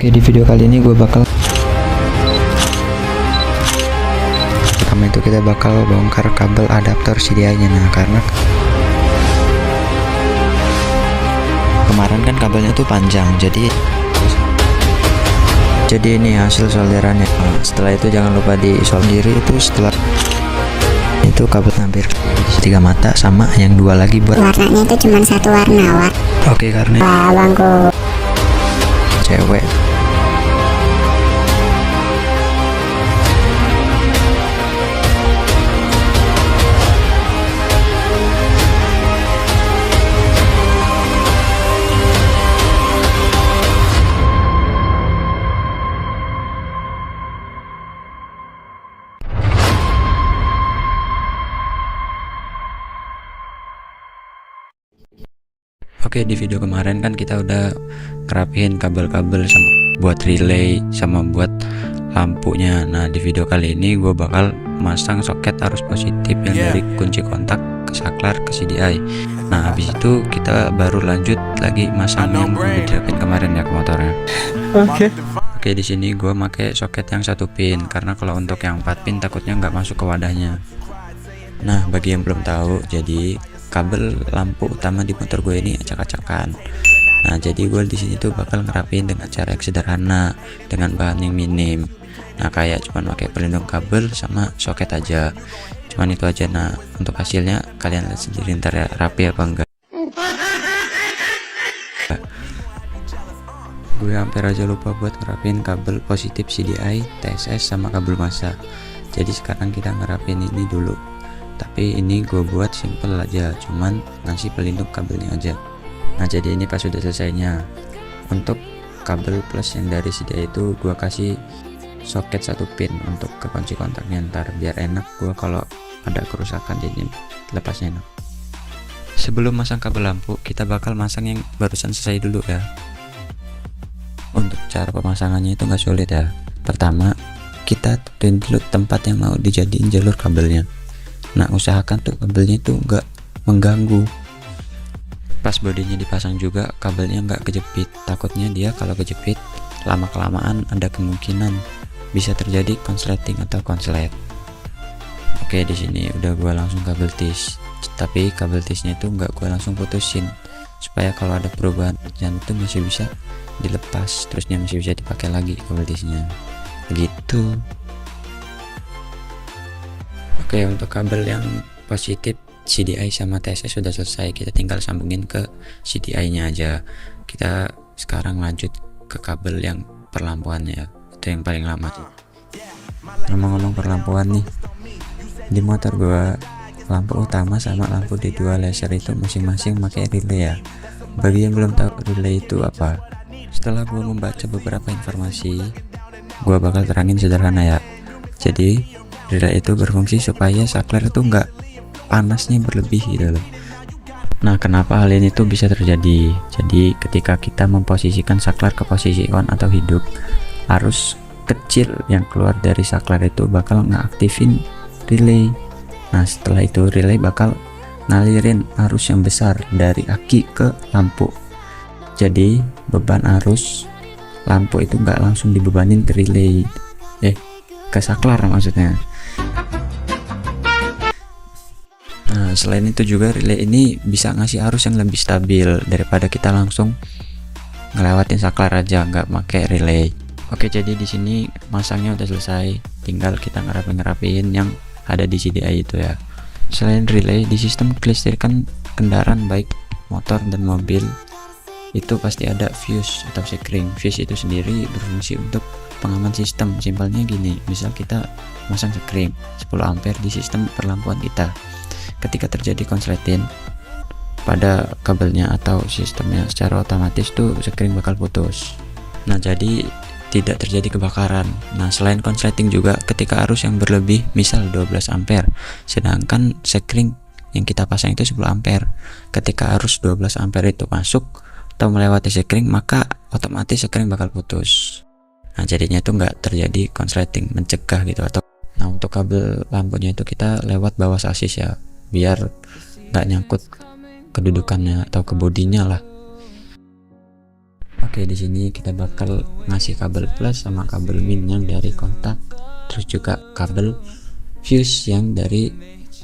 Oke, di video kali ini gue bakal pertama itu kita bakal bongkar kabel adaptor CDI nya. Nah, karena kemarin kan kabelnya tuh panjang, jadi ini hasil solderannya. Setelah itu jangan lupa disolder itu. Setelah itu kabel hampir 3 mata sama yang 2 lagi buat warnanya itu cuma satu warna. Oke, karena bangku cewek. Oke, di video kemarin kan kita udah ngerapihin kabel-kabel sama buat relay sama buat lampunya. Nah, di video kali ini gue bakal masang soket arus positif yang dari kunci kontak ke saklar ke CDI. Nah, habis itu kita baru lanjut lagi masang yang udah dirapiin kemarin ya ke motornya. Oke, di sini gue pakai soket yang 1 pin karena kalau untuk yang 4 pin takutnya nggak masuk ke wadahnya. Nah, bagi yang belum tahu, jadi kabel lampu utama di motor gue ini acak-acakan. Nah, jadi gue di sini tuh bakal ngerapiin dengan cara yang sederhana dengan bahan yang minim. Nah, kayak cuman pakai pelindung kabel sama soket aja. Cuman itu aja. Nah, untuk hasilnya kalian lihat sendiri ntar ya, rapi apa enggak. Gue hampir aja lupa buat ngerapiin kabel positif CDI, TSS sama kabel massa. Jadi sekarang kita ngerapin ini dulu. Tapi ini gue buat simple aja, cuman ngasih pelindung kabelnya aja. Nah, jadi ini pas sudah selesainya. Untuk kabel plus yang dari CDI itu gue kasih soket 1 pin untuk ke kunci kontaknya, ntar biar enak gue kalau ada kerusakan jadi lepasnya enak. Sebelum masang kabel lampu, kita bakal masang yang barusan selesai dulu ya. Untuk cara pemasangannya itu nggak sulit ya. Pertama, kita tentuin dulu tempat yang mau dijadiin jalur kabelnya. Nah, usahakan tuh kabelnya itu nggak mengganggu. Pas bodinya dipasang juga kabelnya nggak kejepit. Takutnya dia kalau kejepit lama kelamaan ada kemungkinan bisa terjadi konsleting atau konslet. Oke, di sini udah gua langsung kabel tis. Tapi kabel tisnya itu nggak gua langsung putusin supaya kalau ada perubahan jangan itu masih bisa dilepas, terusnya masih bisa dipakai lagi kabel tisnya. Gitu. Oke, untuk kabel yang positif CDI sama TSS sudah selesai, kita tinggal sambungin ke CDI nya aja. Kita sekarang lanjut ke kabel yang perlampuannya, itu yang paling lama sih. Ngomong-ngomong perlampuan nih, di motor gua lampu utama sama lampu D2 laser itu masing-masing pakai relay ya. Bagi yang belum tahu relay itu apa, setelah gua membaca beberapa informasi, gua bakal terangin sederhana ya. Jadi relay itu berfungsi supaya saklar itu nggak panasnya berlebih gitu loh. Nah, kenapa hal ini tuh bisa terjadi? Jadi ketika kita memposisikan saklar ke posisi on atau hidup, arus kecil yang keluar dari saklar itu bakal ngaktifin relay. Nah, setelah itu relay bakal ngalirin arus yang besar dari aki ke lampu. Jadi beban arus lampu itu nggak langsung dibebanin ke relay, ke saklar maksudnya. Nah, selain itu juga relay ini bisa ngasih arus yang lebih stabil daripada kita langsung ngelewatin saklar aja nggak pakai relay. Oke, jadi di sini masangnya udah selesai, tinggal kita ngerapin yang ada di CDI itu ya. Selain relay, di sistem kelistrikan kendaraan baik motor dan mobil itu pasti ada fuse atau sekring. Fuse itu sendiri berfungsi untuk pengaman sistem. Simpelnya gini, misal kita masang sekring 10 ampere di sistem perlampuan kita. Ketika terjadi konsleting pada kabelnya atau sistemnya, secara otomatis tuh sekring bakal putus. Nah, jadi tidak terjadi kebakaran. Nah, selain konsleting juga ketika arus yang berlebih, misal 12 ampere, sedangkan sekring yang kita pasang itu 10 ampere. Ketika arus 12 ampere itu masuk atau melewati sekring, maka otomatis sekring bakal putus. Nah, jadinya itu nggak terjadi konsleting, mencegah gitu. Atau nah, untuk kabel lampunya itu kita lewat bawah sasis ya, biar nggak nyangkut kedudukannya atau ke bodinya lah. Oke, di sini kita bakal ngasih kabel plus sama kabel min yang dari kontak, terus juga kabel fuse yang dari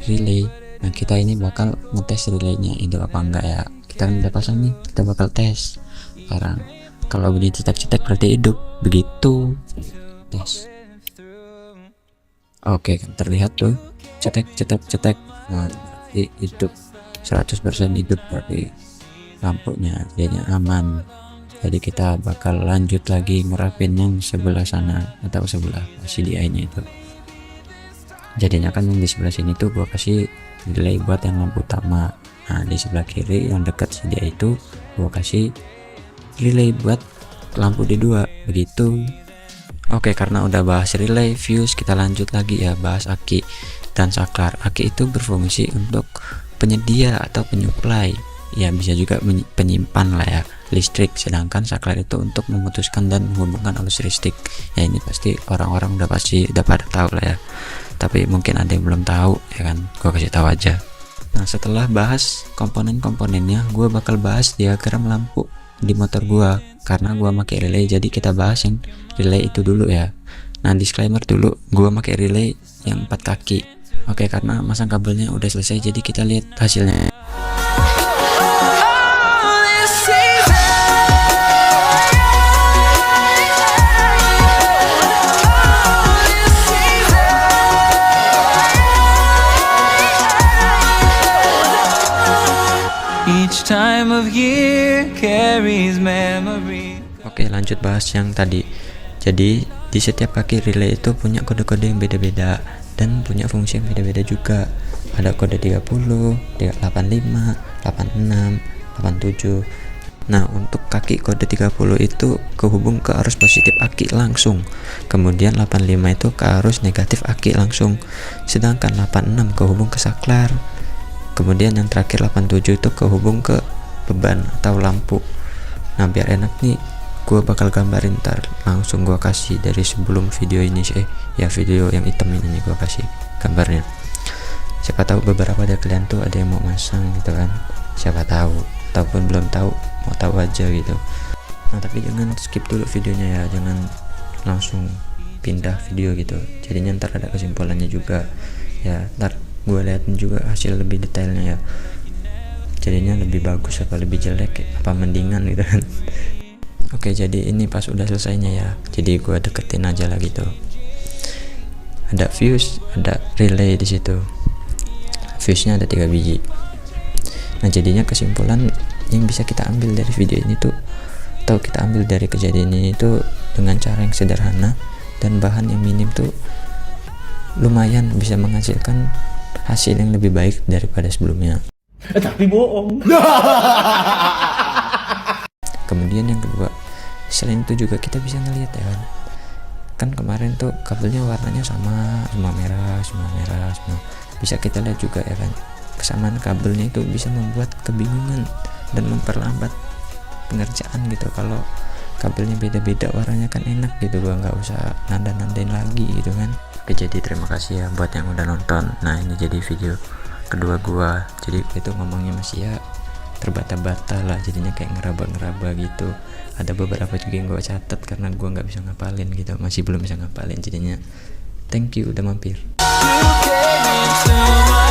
relay. Nah, kita ini bakal ngetes relaynya itu apa enggak ya. Kita kan udah pasang nih, kita bakal tes sekarang. Kalau bunyi cetek-cetek berarti hidup, begitu. Tes. Oke, kan terlihat tuh cetek. Nah, berarti hidup 100% hidup, berarti lampunya jadinya aman. Jadi kita bakal lanjut lagi ngerapin yang sebelah sana atau sebelah CDI nya itu. Jadinya kan yang di sebelah sini tuh gua kasih relay buat yang lampu utama. Nah, di sebelah kiri yang dekat CDI itu gua kasih relay buat lampu D2, begitu. Oke, karena udah bahas relay, fuse, kita lanjut lagi ya bahas aki dan saklar. Aki itu berfungsi untuk penyedia atau penyuplai, ya bisa juga penyimpan lah ya listrik, sedangkan saklar itu untuk memutuskan dan menghubungkan arus listrik. Ya ini pasti orang-orang udah pada tahu lah ya, tapi mungkin ada yang belum tahu ya kan, gua kasih tahu aja. Nah, setelah bahas komponen-komponennya, gua bakal bahas diagram lampu di motor gua karena gua pakai relay. Jadi kita bahas yang relay itu dulu ya. Nah, disclaimer dulu, gua pakai relay yang 4 kaki. Oke, karena masang kabelnya udah selesai, jadi kita lihat hasilnya. Each time of year carries memory. Oke, lanjut bahas yang tadi. Jadi di setiap kaki relay itu punya kode-kode yang beda-beda dan punya fungsi yang beda-beda juga. Ada kode 30, 85, 86, 87. Nah, untuk kaki kode 30 itu kehubung ke arus positif aki langsung. Kemudian 85 itu ke arus negatif aki langsung. Sedangkan 86 kehubung ke saklar. Kemudian yang terakhir 87 itu kehubung ke beban atau lampu. Nah, biar enak nih, gue bakal gambarin ntar, langsung gue kasih dari sebelum video ini sih ya, video yang hitam ini gue kasih gambarnya. Siapa tahu beberapa dari kalian tuh ada yang mau masang gitu kan, siapa tahu, ataupun belum tahu mau tahu aja gitu. Nah, tapi jangan skip dulu videonya ya, jangan langsung pindah video gitu, jadinya ntar ada kesimpulannya juga ya. Ntar gue liatin juga hasil lebih detailnya ya, jadinya lebih bagus apa lebih jelek apa mendingan gitu kan. Oke, jadi ini pas udah selesainya ya, jadi gue deketin aja lah gitu. Ada fuse, ada relay di situ. Fuse nya ada 3 biji. Nah, jadinya kesimpulan yang bisa kita ambil dari video ini tuh, atau kita ambil dari kejadian ini tuh, dengan cara yang sederhana dan bahan yang minim tuh lumayan bisa menghasilkan hasil yang lebih baik daripada sebelumnya. Tapi bohong. Kemudian yang kedua, selain itu juga kita bisa ngelihat ya kan kemarin tuh kabelnya warnanya sama, semua merah. Bisa kita lihat juga ya kan, kesamaan kabelnya itu bisa membuat kebingungan dan memperlambat pengerjaan gitu. Kalau kabelnya beda-beda warnanya kan enak gitu, gua nggak usah nandain lagi gitu kan. Oke, jadi terima kasih ya buat yang udah nonton. Nah, ini jadi video kedua gua, jadi itu ngomongnya masih ya terbata-bata lah, jadinya kayak ngeraba gitu. Ada beberapa juga yang gua catat karena gua nggak bisa ngapalin gitu, masih belum bisa ngapalin, jadinya thank you udah mampir. You came into my